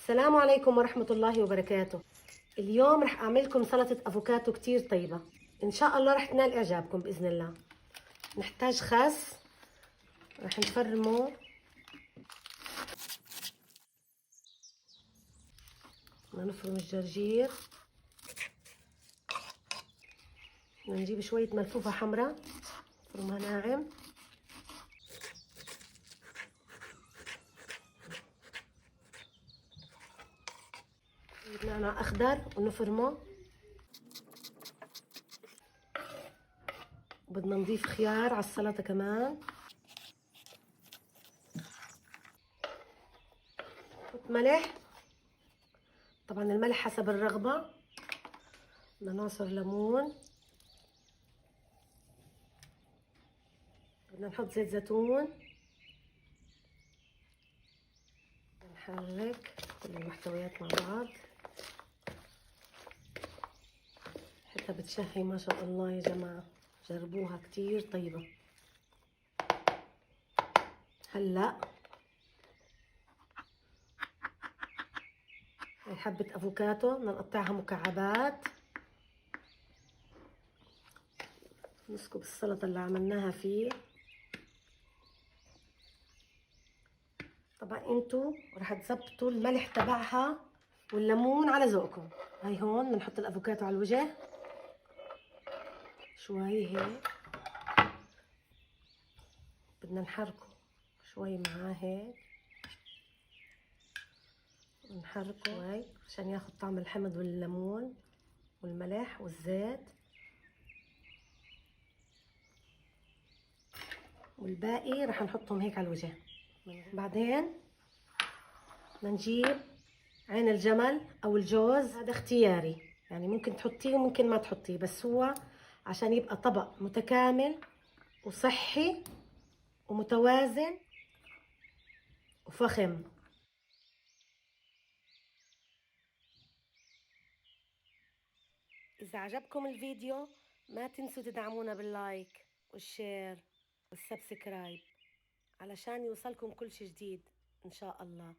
السلام عليكم ورحمة الله وبركاته. اليوم رح أعمل لكم سلطة أفوكاتو كتير طيبة، إن شاء الله رح تنال إعجابكم بإذن الله. نحتاج خس، رح نفرمه، بدنا نفرم الجرجير، بدنا نجيب شوية ملفوفة حمراء نفرمها ناعم، نعناع أخضر ونفرمه، وبدنا نضيف خيار على السلطة كمان، نحط ملح، طبعا الملح حسب الرغبة، بدنا نعصر ليمون، بدنا نحط زيت زيتون، نحرك كل المحتويات مع بعض حتى بتشهي ما شاء الله يا جماعة، جربوها كتير طيبة. هلأ هاي حبة أفوكاتو بدنا نقطعها مكعبات، نسكب السلطة اللي عملناها فيه. طبعا انتو رح تزبطوا الملح تبعها والليمون على ذوقكم. هاي هون بنحط الأفوكاتو على الوجه شوي هيك، بدنا نحركه شوي معاه هيك، نحركه شوي عشان ياخد طعم الحمض والليمون والملح والزيت، والباقي رح نحطهم هيك على الوجه. بعدين بدنا نجيب عين الجمل او الجوز، هذا اختياري يعني ممكن تحطيه وممكن ما تحطيه، بس هو عشان يبقى طبق متكامل وصحي ومتوازن وفخم. إذا عجبكم الفيديو ما تنسوا تدعمونا باللايك والشير والسبسكرايب علشان يوصلكم كل شي جديد إن شاء الله.